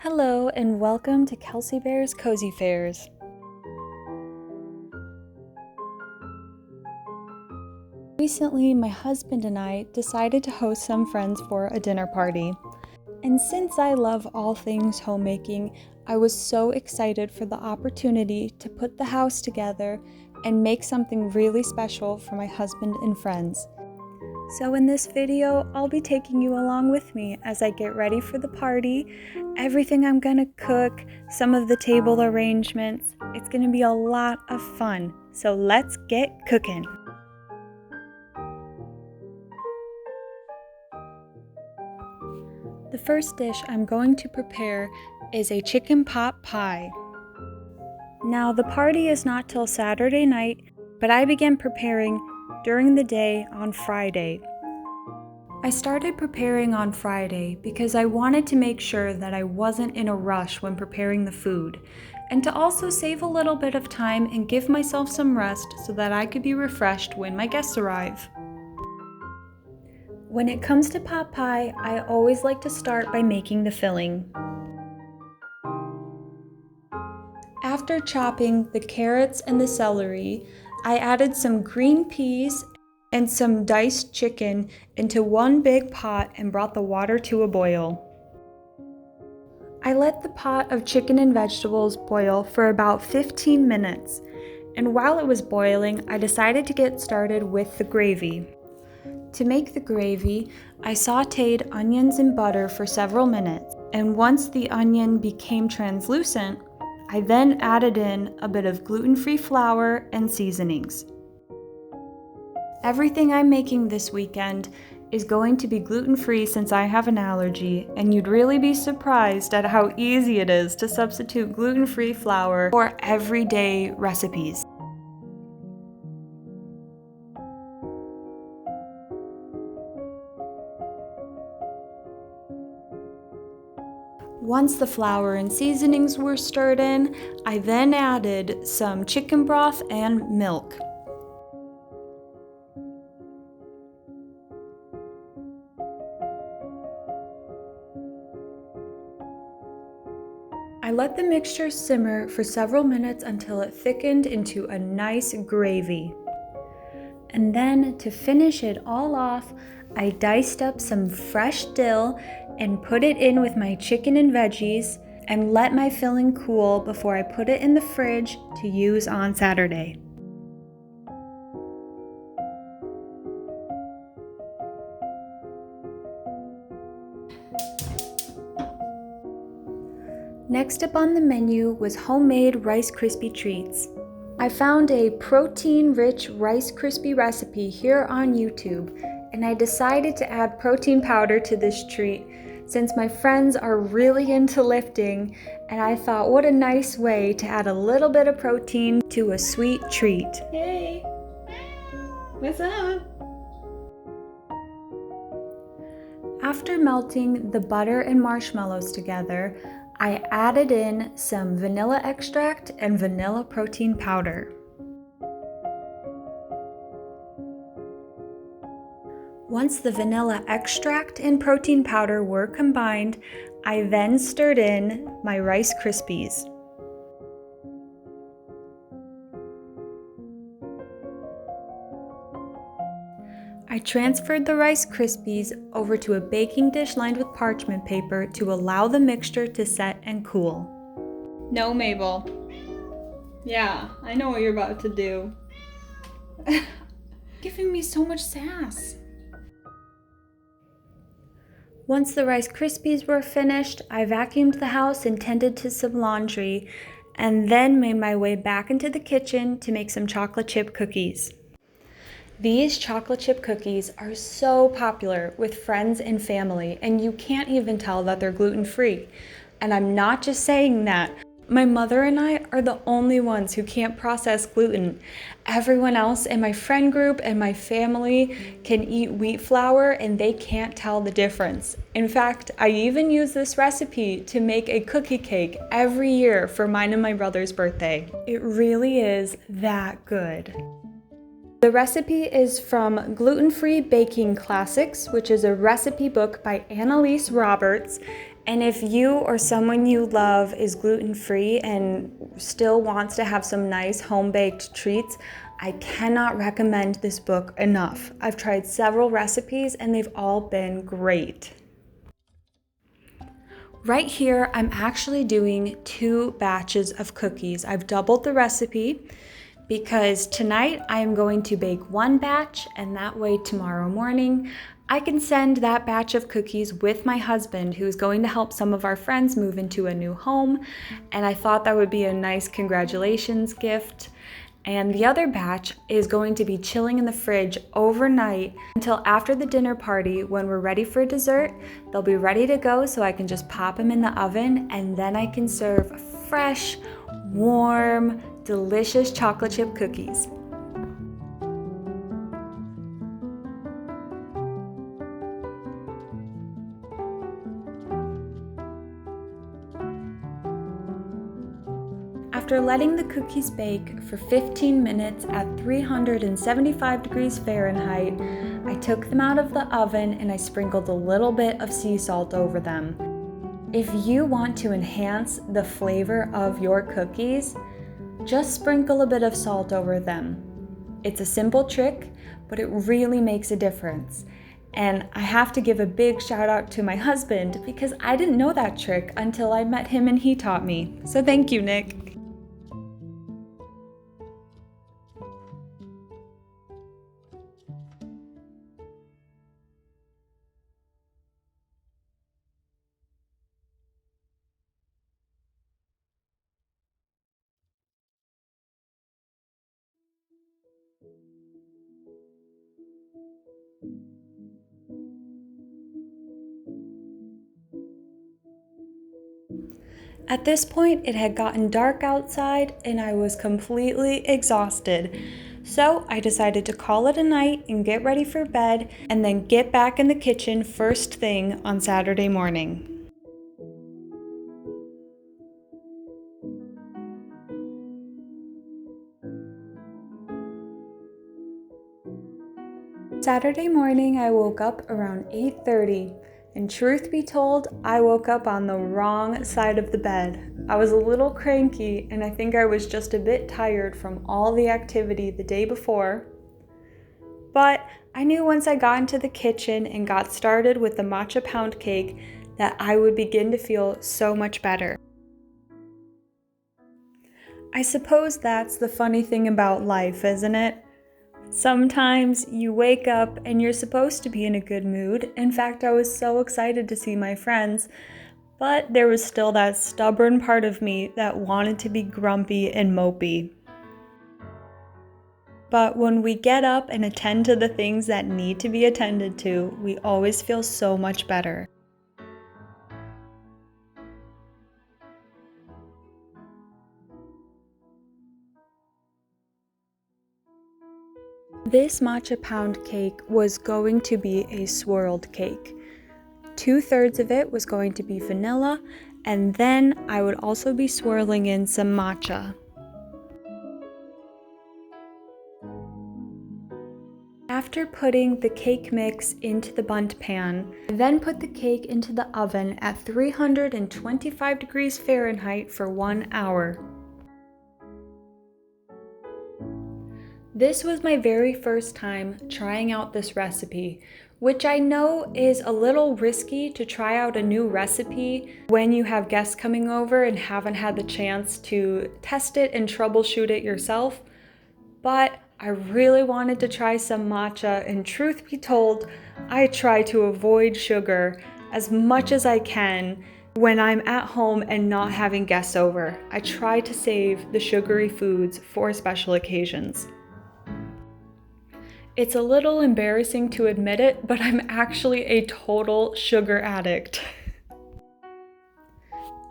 Hello and welcome to Kelsey-Bear's Cozy Fares. Recently, my husband and I decided to host some friends for a dinner party. And since I love all things homemaking, I was so excited for the opportunity to put the house together and make something really special for my husband and friends. So in this video, I'll be taking you along with me as I get ready for the party, everything I'm gonna cook, some of the table arrangements. It's gonna be a lot of fun, so let's get cooking. The first dish I'm going to prepare is a chicken pot pie. Now the party is not till Saturday night, but I began preparing during the day on Friday. I started preparing on Friday because I wanted to make sure that I wasn't in a rush when preparing the food, and to also save a little bit of time and give myself some rest so that I could be refreshed when my guests arrive. When it comes to pot pie, I always like to start by making the filling. After chopping the carrots and the celery, I added some green peas and some diced chicken into one big pot and brought the water to a boil. I let the pot of chicken and vegetables boil for about 15 minutes, and while it was boiling, I decided to get started with the gravy. To make the gravy, I sautéed onions in butter for several minutes, and once the onion became translucent, I then added in a bit of gluten-free flour and seasonings. Everything I'm making this weekend is going to be gluten-free since I have an allergy, and you'd really be surprised at how easy it is to substitute gluten-free flour for everyday recipes. Once the flour and seasonings were stirred in, I then added some chicken broth and milk. I let the mixture simmer for several minutes until it thickened into a nice gravy. And then to finish it all off, I diced up some fresh dill and put it in with my chicken and veggies and let my filling cool before I put it in the fridge to use on Saturday. Next up on the menu was homemade Rice Krispie treats. I found a protein-rich Rice Krispie recipe here on YouTube, and I decided to add protein powder to this treat since my friends are really into lifting, and I thought what a nice way to add a little bit of protein to a sweet treat. Hey! What's up? After melting the butter and marshmallows together, I added in some vanilla extract and vanilla protein powder. Once the vanilla extract and protein powder were combined, I then stirred in my Rice Krispies. I transferred the Rice Krispies over to a baking dish lined with parchment paper to allow the mixture to set and cool. No, Mabel. Yeah, I know what you're about to do. Giving me so much sass. Once the Rice Krispies were finished, I vacuumed the house and tended to some laundry, and then made my way back into the kitchen to make some chocolate chip cookies. These chocolate chip cookies are so popular with friends and family, and you can't even tell that they're gluten-free. And I'm not just saying that. My mother and I are the only ones who can't process gluten. Everyone else in my friend group and my family can eat wheat flour and they can't tell the difference. In fact, I even use this recipe to make a cookie cake every year for mine and my brother's birthday. It really is that good. The recipe is from Gluten-Free Baking Classics, which is a recipe book by Annalise Roberts, And if you or someone you love is gluten-free and still wants to have some nice home-baked treats, I cannot recommend this book enough. I've tried several recipes and they've all been great. Right here, I'm actually doing 2 batches of cookies. I've doubled the recipe because tonight I am going to bake 1 batch, and that way tomorrow morning I can send that batch of cookies with my husband, who's going to help some of our friends move into a new home, and I thought that would be a nice congratulations gift. And the other batch is going to be chilling in the fridge overnight until after the dinner party. When we're ready for dessert, they'll be ready to go so I can just pop them in the oven, and then I can serve fresh, warm, delicious chocolate chip cookies. After letting the cookies bake for 15 minutes at 375 degrees Fahrenheit, I took them out of the oven and I sprinkled a little bit of sea salt over them. If you want to enhance the flavor of your cookies, just sprinkle a bit of salt over them. It's a simple trick, but it really makes a difference. And I have to give a big shout out to my husband because I didn't know that trick until I met him and he taught me. So thank you, Nick. At this point, it had gotten dark outside and I was completely exhausted. So I decided to call it a night and get ready for bed and then get back in the kitchen first thing on Saturday morning. Saturday morning, I woke up around 8:30, and truth be told, I woke up on the wrong side of the bed. I was a little cranky, and I think I was just a bit tired from all the activity the day before. But I knew once I got into the kitchen and got started with the matcha pound cake that I would begin to feel so much better. I suppose that's the funny thing about life, isn't it? Sometimes you wake up and you're supposed to be in a good mood. In fact, I was so excited to see my friends, but there was still that stubborn part of me that wanted to be grumpy and mopey. But when we get up and attend to the things that need to be attended to, we always feel so much better. This matcha pound cake was going to be a swirled cake. 2/3 of it was going to be vanilla, and then I would also be swirling in some matcha. After putting the cake mix into the bundt pan, I then put the cake into the oven at 325 degrees Fahrenheit for 1 hour. This was my very first time trying out this recipe, which I know is a little risky to try out a new recipe when you have guests coming over and haven't had the chance to test it and troubleshoot it yourself. But I really wanted to try some matcha, and truth be told, I try to avoid sugar as much as I can when I'm at home and not having guests over. I try to save the sugary foods for special occasions. It's a little embarrassing to admit it, but I'm actually a total sugar addict.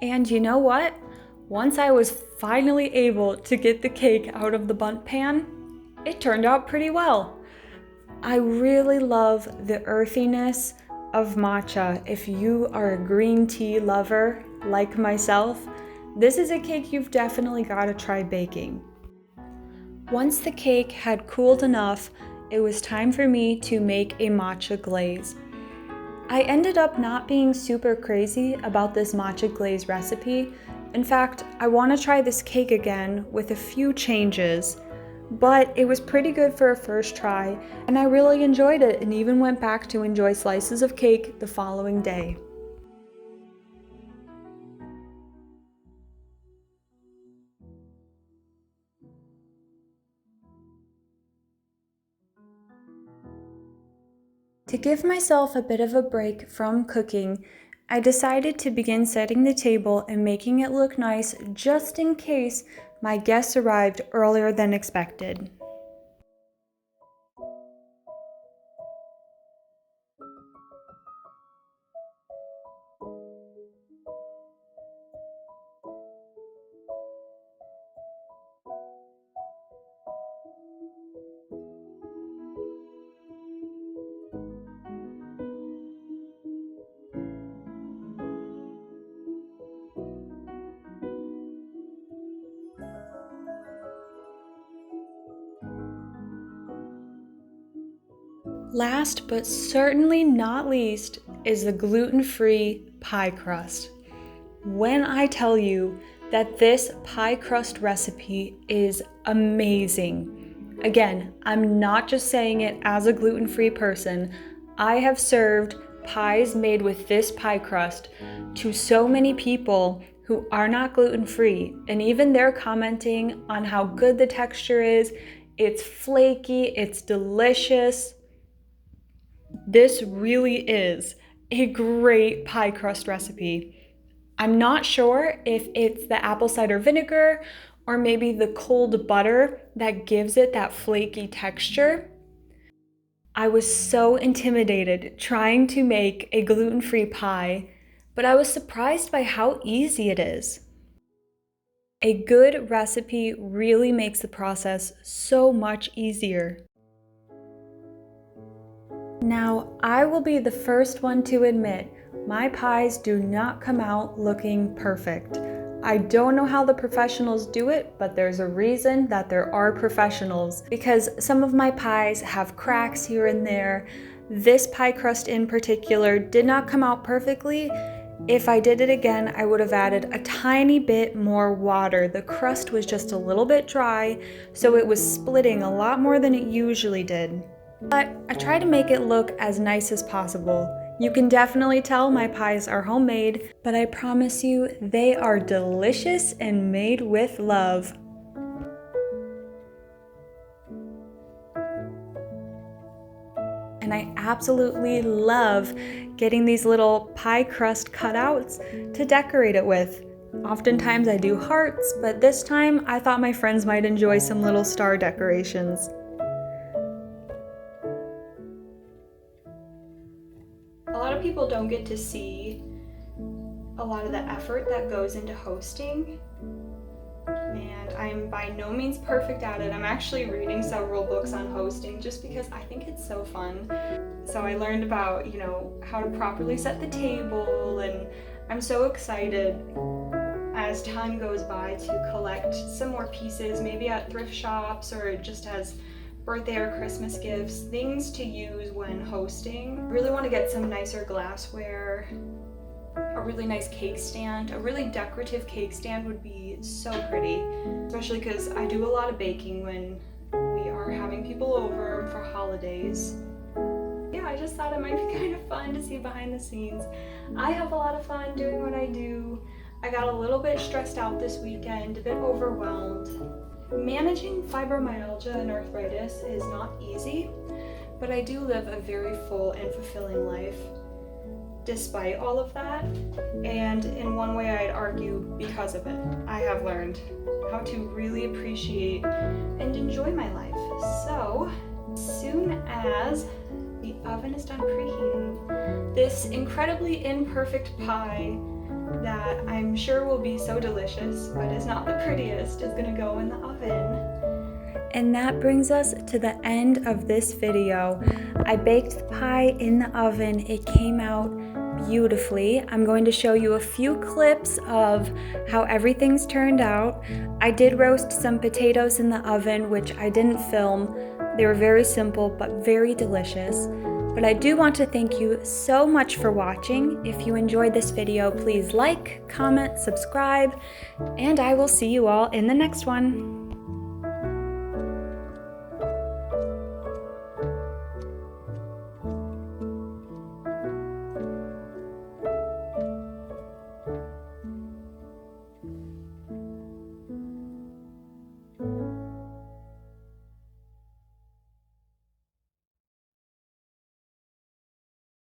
And you know what? Once I was finally able to get the cake out of the bundt pan, it turned out pretty well. I really love the earthiness of matcha. If you are a green tea lover like myself, this is a cake you've definitely got to try baking. Once the cake had cooled enough, it was time for me to make a matcha glaze. I ended up not being super crazy about this matcha glaze recipe. In fact, I want to try this cake again with a few changes, but it was pretty good for a first try, and I really enjoyed it and even went back to enjoy slices of cake the following day. To give myself a bit of a break from cooking, I decided to begin setting the table and making it look nice just in case my guests arrived earlier than expected. Last but certainly not least is the gluten-free pie crust. When I tell you that this pie crust recipe is amazing, again, I'm not just saying it as a gluten-free person. I have served pies made with this pie crust to so many people who are not gluten-free, and even they're commenting on how good the texture is. It's flaky, it's delicious. This really is a great pie crust recipe. I'm not sure if it's the apple cider vinegar or maybe the cold butter that gives it that flaky texture. I was so intimidated trying to make a gluten-free pie, but I was surprised by how easy it is. A good recipe really makes the process so much easier. Now, I will be the first one to admit, my pies do not come out looking perfect. I don't know how the professionals do it, but there's a reason that there are professionals, because some of my pies have cracks here and there. This pie crust in particular did not come out perfectly. If I did it again, I would have added a tiny bit more water. The crust was just a little bit dry, so it was splitting a lot more than it usually did. But I try to make it look as nice as possible. You can definitely tell my pies are homemade, but I promise you they are delicious and made with love. And I absolutely love getting these little pie crust cutouts to decorate it with. Oftentimes I do hearts, but this time I thought my friends might enjoy some little star decorations. A lot of people don't get to see a lot of the effort that goes into hosting, and I'm by no means perfect at it. I'm actually reading several books on hosting just because I think it's so fun. So I learned about, how to properly set the table, and I'm so excited as time goes by to collect some more pieces, maybe at thrift shops or just as birthday or Christmas gifts, things to use when hosting. I really want to get some nicer glassware, a really nice cake stand. A really decorative cake stand would be so pretty, especially because I do a lot of baking when we are having people over for holidays. Yeah, I just thought it might be kind of fun to see behind the scenes. I have a lot of fun doing what I do. I got a little bit stressed out this weekend, a bit overwhelmed. Managing fibromyalgia and arthritis is not easy, but I do live a very full and fulfilling life despite all of that, and in one way I'd argue because of it. I have learned how to really appreciate and enjoy my life. So, as soon as the oven is done preheating, this incredibly imperfect pie that I'm sure will be so delicious, but is not the prettiest, is gonna go in the oven. And that brings us to the end of this video. I baked the pie in the oven. It came out beautifully. I'm going to show you a few clips of how everything's turned out. I did roast some potatoes in the oven, which I didn't film. They were very simple, but very delicious. But I do want to thank you so much for watching. If you enjoyed this video, please like, comment, subscribe, and I will see you all in the next one.